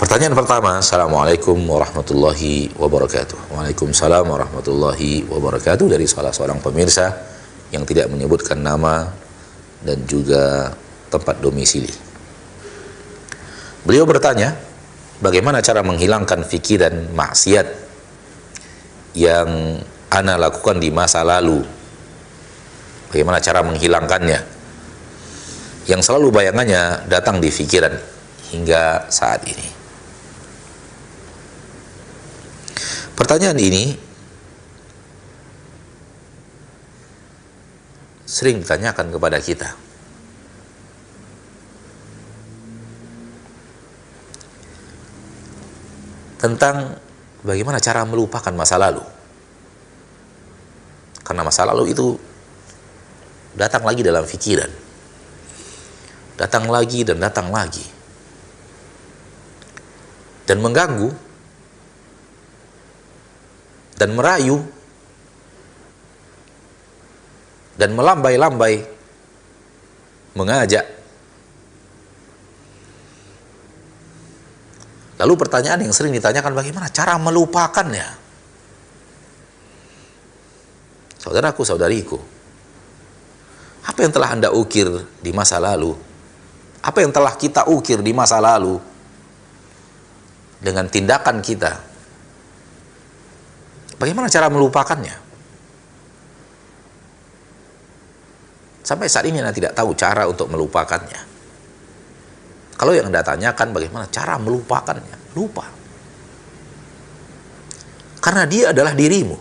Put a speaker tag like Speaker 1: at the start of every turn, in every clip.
Speaker 1: Pertanyaan pertama, Assalamualaikum warahmatullahi wabarakatuh. Waalaikumsalam warahmatullahi wabarakatuh, dari salah seorang pemirsa yang tidak menyebutkan nama dan juga tempat domisili. Beliau bertanya, bagaimana cara menghilangkan pikiran maksiat yang ana lakukan di masa lalu? Bagaimana cara menghilangkannya yang selalu bayangannya datang di pikiran hingga saat ini? Pertanyaan ini sering ditanyakan kepada kita. Tentang bagaimana cara melupakan masa lalu. Karena masa lalu itu datang lagi dalam pikiran. Datang lagi dan datang lagi. Dan mengganggu dan merayu dan melambai-lambai mengajak. Lalu pertanyaan yang sering ditanyakan, bagaimana cara melupakannya? Saudaraku, saudariku, apa yang telah Anda ukir di masa lalu? Apa yang telah kita ukir di masa lalu dengan tindakan kita? Bagaimana cara melupakannya? Sampai saat ini Anda tidak tahu cara untuk melupakannya. Kalau yang Anda tanyakan bagaimana cara melupakannya, lupa. Karena dia adalah dirimu.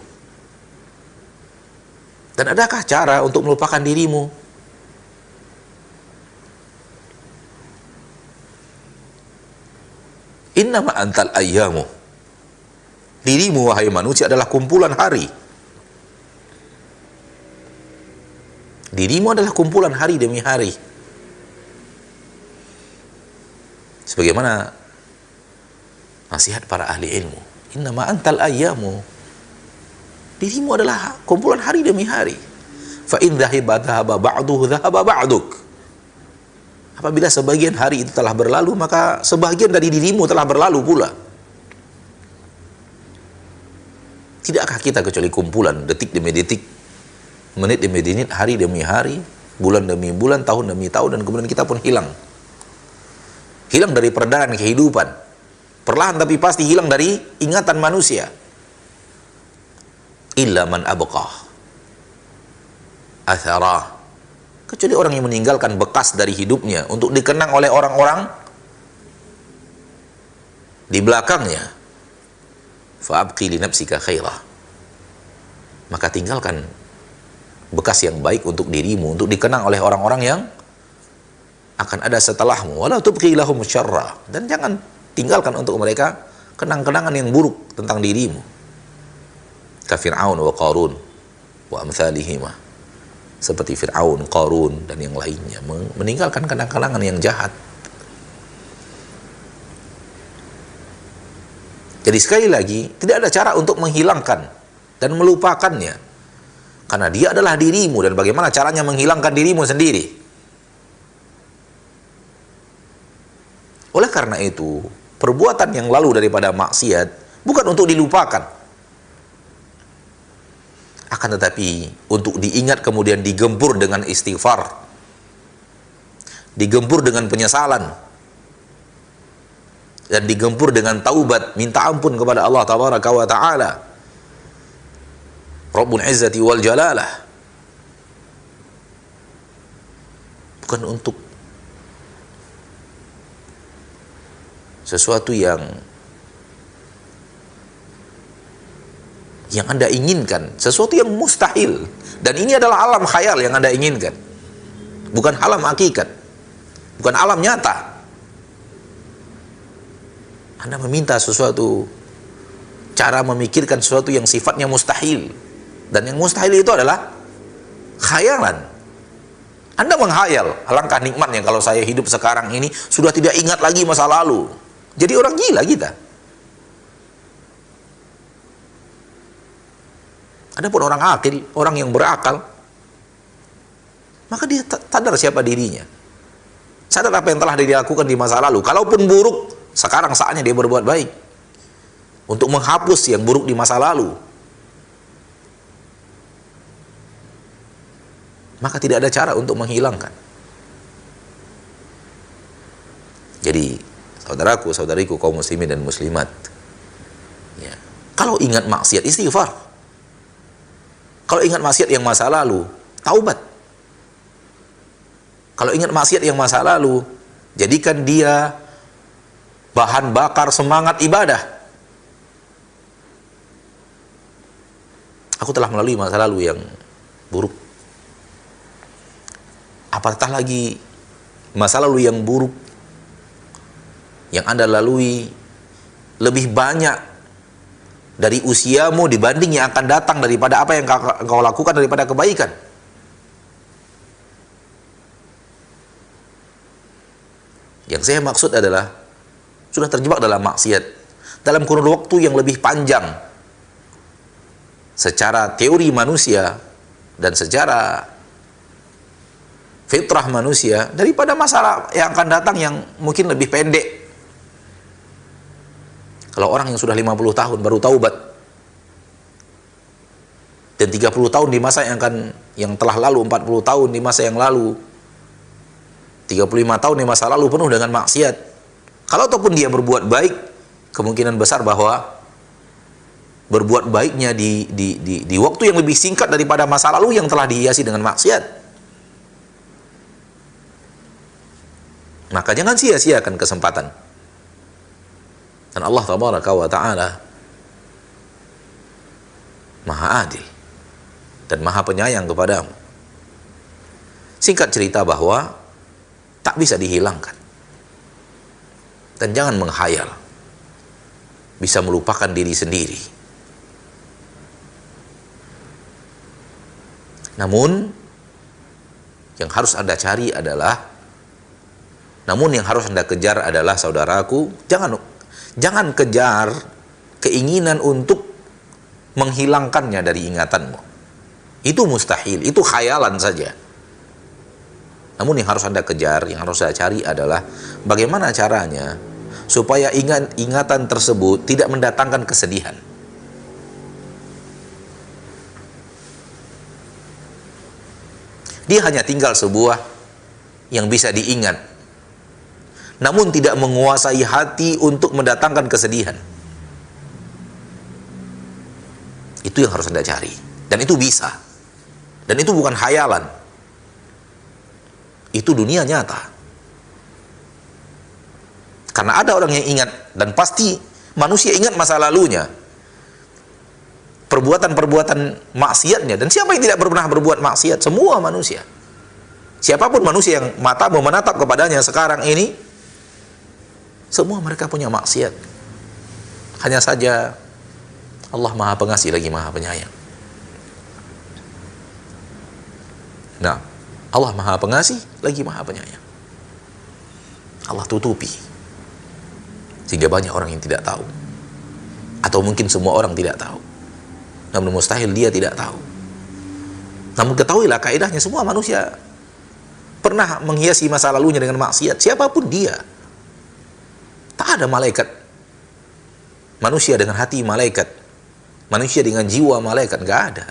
Speaker 1: Dan adakah cara untuk melupakan dirimu? Innama antal ayyamu. Dirimu, wahai manusia, adalah kumpulan hari. Dirimu adalah kumpulan hari demi hari. Sebagaimana nasihat para ahli ilmu, innama antal ayyamu. Dirimu adalah kumpulan hari demi hari. Fa in dhahiba dhahaba ba'duhu dhahaba ba'duk. Apabila sebagian hari itu telah berlalu, maka sebagian dari dirimu telah berlalu pula. Tidakkah kita kecuali kumpulan detik demi detik, menit demi menit, hari demi hari, bulan demi bulan, tahun demi tahun, dan kemudian kita pun hilang. Hilang dari peredaran kehidupan. Perlahan tapi pasti hilang dari ingatan manusia. Illa man abqah athara. Kecuali orang yang meninggalkan bekas dari hidupnya untuk dikenang oleh orang-orang di belakangnya. Fa'abqi li nafsika khairah. Maka tinggalkan bekas yang baik untuk dirimu, untuk dikenang oleh orang-orang yang akan ada setelahmu. Wala tubqi lahum syarra. Dan jangan tinggalkan untuk mereka kenang-kenangan yang buruk tentang dirimu. Ka Fir'aun wa Qarun wa amthalihima. Seperti Fir'aun, Qarun, dan yang lainnya, meninggalkan kenang-kenangan yang jahat. Jadi sekali lagi, tidak ada cara untuk menghilangkan dan melupakannya. Karena dia adalah dirimu, dan bagaimana caranya menghilangkan dirimu sendiri. Oleh karena itu, perbuatan yang lalu daripada maksiat bukan untuk dilupakan. Akan tetapi untuk diingat, kemudian digempur dengan istighfar. Digempur dengan penyesalan. Dan digempur dengan taubat, minta ampun kepada Allah Tabaraka wa Ta'ala, Rabbul Izzati wal Jalalah. Bukan untuk sesuatu yang Anda inginkan, sesuatu yang mustahil. Dan ini adalah alam khayal yang Anda inginkan, bukan alam hakikat, bukan alam nyata. Anda meminta sesuatu, cara memikirkan sesuatu yang sifatnya mustahil. Dan yang mustahil itu adalah khayalan. Anda menghayal, alangkah nikmatnya kalau saya hidup sekarang ini sudah tidak ingat lagi masa lalu. Jadi orang gila kita. Adapun orang akil, orang yang berakal, maka dia sadar siapa dirinya. Sadar apa yang telah dilakukan di masa lalu. Kalaupun buruk, sekarang saatnya dia berbuat baik, untuk menghapus yang buruk di masa lalu. Maka tidak ada cara untuk menghilangkan. Jadi, saudaraku, saudariku, kaum muslimin dan muslimat, ya, kalau ingat maksiat, istighfar. Kalau ingat maksiat yang masa lalu, taubat. Kalau ingat maksiat yang masa lalu, jadikan dia bahan bakar semangat ibadah. Aku telah melalui masa lalu yang buruk. Apatah lagi masa lalu yang buruk yang Anda lalui lebih banyak dari usiamu dibanding yang akan datang daripada apa yang engkau lakukan daripada kebaikan. Yang saya maksud adalah sudah terjebak dalam maksiat dalam kurun waktu yang lebih panjang secara teori manusia dan secara fitrah manusia daripada masalah yang akan datang yang mungkin lebih pendek. Kalau orang yang sudah 50 tahun baru taubat, dan 30 tahun di masa yang telah lalu, 40 tahun di masa yang lalu, 35 tahun di masa lalu penuh dengan maksiat. Kalau ataupun dia berbuat baik, kemungkinan besar bahwa berbuat baiknya di waktu yang lebih singkat daripada masa lalu yang telah dihiasi dengan maksiat. Maka jangan sia-siakan kesempatan. Dan Allah tabaraka wa ta'ala Maha adil dan Maha penyayang kepadamu. Singkat cerita bahwa tak bisa dihilangkan. Dan jangan menghayal bisa melupakan diri sendiri. Namun yang harus Anda cari adalah yang harus Anda kejar adalah, saudaraku, jangan kejar keinginan untuk menghilangkannya dari ingatanmu. Itu mustahil, itu khayalan saja. Namun yang harus Anda kejar, yang harus Anda cari adalah bagaimana caranya supaya ingatan tersebut tidak mendatangkan kesedihan. Dia hanya tinggal sebuah yang bisa diingat, namun tidak menguasai hati untuk mendatangkan kesedihan. Itu yang harus Anda cari. Dan itu bisa. Dan itu bukan khayalan. Itu dunia nyata. Karena ada orang yang ingat, dan pasti manusia ingat masa lalunya, perbuatan-perbuatan maksiatnya. Dan siapa yang tidak pernah berbuat maksiat? Semua manusia. Siapapun manusia yang matamu menatap kepadanya sekarang ini, semua mereka punya maksiat. Hanya saja Allah Maha Pengasih lagi Maha Penyayang. Nah, Allah Maha Pengasih lagi Maha Penyayang. Allah tutupi sehingga banyak orang yang tidak tahu. Atau mungkin semua orang tidak tahu. Namun mustahil dia tidak tahu. Namun ketahuilah kaidahnya, semua manusia pernah menghiasi masa lalunya dengan maksiat, siapapun dia. Tak ada malaikat, manusia dengan hati malaikat, manusia dengan jiwa malaikat, gak ada.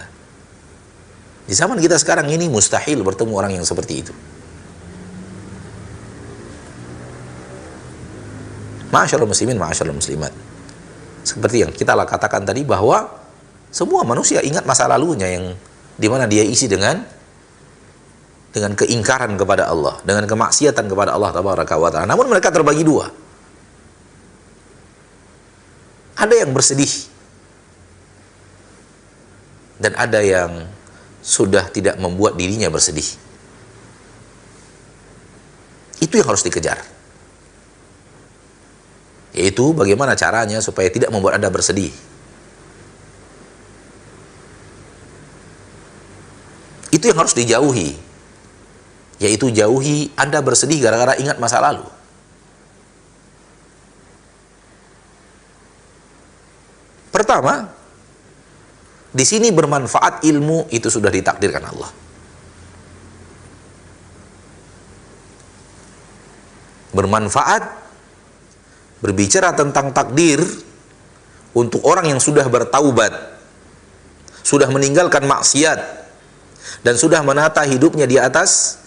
Speaker 1: Di zaman kita sekarang ini mustahil bertemu orang yang seperti itu. Ma'asyiral muslimin, ma'asyiral muslimat, seperti yang kita katakan tadi, bahwa semua manusia ingat masa lalunya yang dimana dia isi dengan keingkaran kepada Allah, dengan kemaksiatan kepada Allah tabaraka wa ta'ala. Namun mereka terbagi dua. Ada yang bersedih dan ada yang sudah tidak membuat dirinya bersedih. Itu yang harus dikejar. Yaitu bagaimana caranya supaya tidak membuat Anda bersedih. Itu yang harus dijauhi. Yaitu jauhi Anda bersedih gara-gara ingat masa lalu. Pertama, di sini bermanfaat ilmu itu sudah ditakdirkan Allah. Bermanfaat berbicara tentang takdir untuk orang yang sudah bertaubat, sudah meninggalkan maksiat, dan sudah menata hidupnya di atas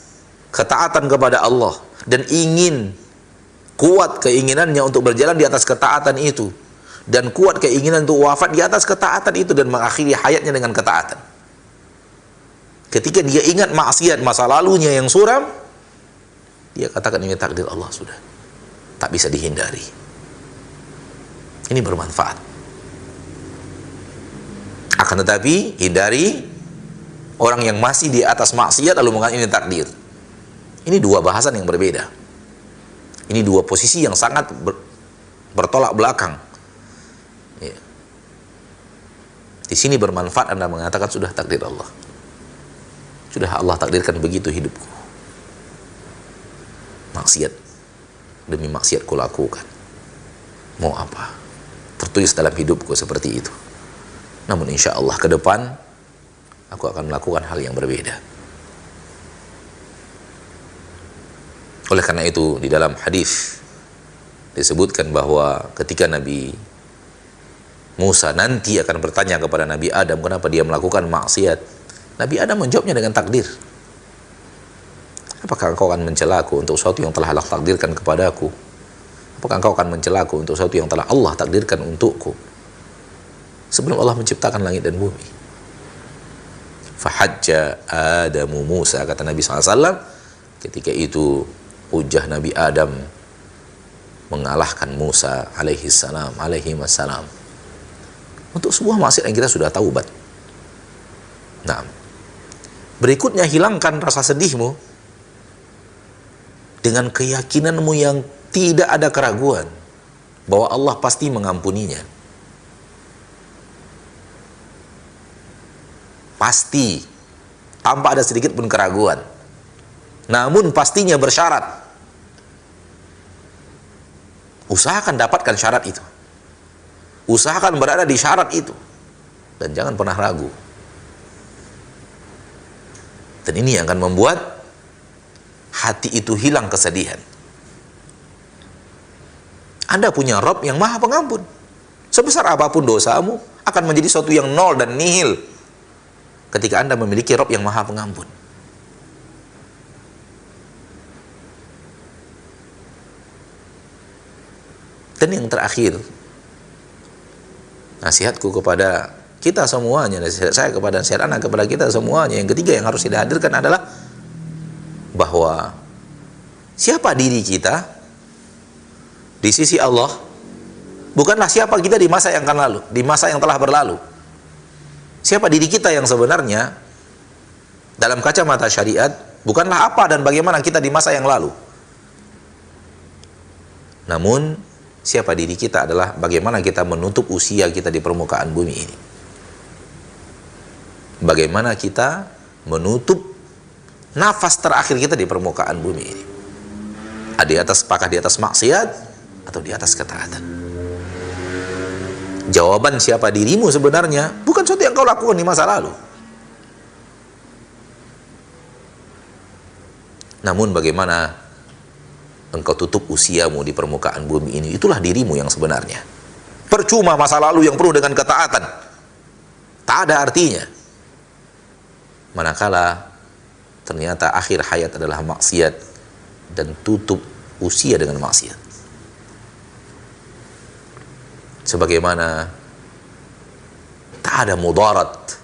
Speaker 1: ketaatan kepada Allah, dan ingin kuat keinginannya untuk berjalan di atas ketaatan itu, dan kuat keinginan untuk wafat di atas ketaatan itu, dan mengakhiri hayatnya dengan ketaatan. Ketika dia ingat maksiat masa lalunya yang suram, dia katakan ini takdir Allah, sudah tak bisa dihindari. Ini bermanfaat. Akan tetapi hindari orang yang masih di atas maksiat lalu mengatakan ini takdir. Ini dua bahasan yang berbeda. Ini dua posisi yang sangat bertolak belakang. Ya. Di sini bermanfaat Anda mengatakan sudah takdir Allah. Sudah Allah takdirkan begitu hidupku. Maksiat demi maksiat ku lakukan. Mau apa? Tertulis dalam hidupku seperti itu. Namun insya Allah ke depan aku akan melakukan hal yang berbeda. Oleh karena itu di dalam hadis disebutkan bahwa ketika Nabi Musa nanti akan bertanya kepada Nabi Adam kenapa dia melakukan maksiat, Nabi Adam menjawabnya dengan takdir. Apakah engkau akan mencelaku untuk sesuatu yang telah Allah takdirkan kepadaku? Apakah engkau akan mencelaku untuk sesuatu yang telah Allah takdirkan untukku sebelum Allah menciptakan langit dan bumi? Fahajja Adamu Musa, kata Nabi SAW. Ketika itu hujah Nabi Adam mengalahkan Musa alaihi salam untuk sebuah maksiat yang kita sudah taubat. Nah, berikutnya hilangkan rasa sedihmu dengan keyakinanmu yang tidak ada keraguan bahwa Allah pasti mengampuninya. Pasti, tanpa ada sedikit pun keraguan. Namun pastinya bersyarat. Usahakan dapatkan syarat itu. Usahakan berada di syarat itu. Dan jangan pernah ragu. Dan ini yang akan membuat hati itu hilang kesedihan. Anda punya Rabb yang maha pengampun. Sebesar apapun dosamu akan menjadi sesuatu yang nol dan nihil ketika Anda memiliki Rabb yang maha pengampun. Dan yang terakhir, nasihatku kepada kita semuanya, nasihat saya kepada nasihat anak kepada kita semuanya, yang ketiga yang harus kita hadirkan adalah bahwa siapa diri kita di sisi Allah bukanlah siapa kita di masa yang akan lalu, di masa yang telah berlalu. Siapa diri kita yang sebenarnya dalam kacamata syariat bukanlah apa dan bagaimana kita di masa yang lalu. Namun siapa diri kita adalah bagaimana kita menutup usia kita di permukaan bumi ini. Bagaimana kita menutup nafas terakhir kita di permukaan bumi ini. Apakah di atas maksiat atau di atas ketaatan? Jawaban siapa dirimu sebenarnya bukan sesuatu yang kau lakukan di masa lalu. Namun bagaimana engkau tutup usiamu di permukaan bumi ini, itulah dirimu yang sebenarnya. Percuma masa lalu yang penuh dengan ketaatan, tak ada artinya manakala ternyata akhir hayat adalah maksiat dan tutup usia dengan maksiat. Sebagaimana tak ada mudarat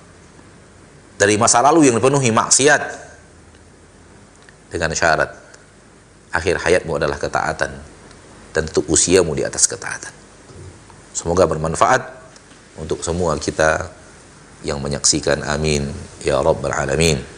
Speaker 1: dari masa lalu yang dipenuhi maksiat dengan syarat akhir hayatmu adalah ketaatan dan tutup usiamu di atas ketaatan. Semoga bermanfaat untuk semua kita yang menyaksikan. Amin ya rabbal alamin.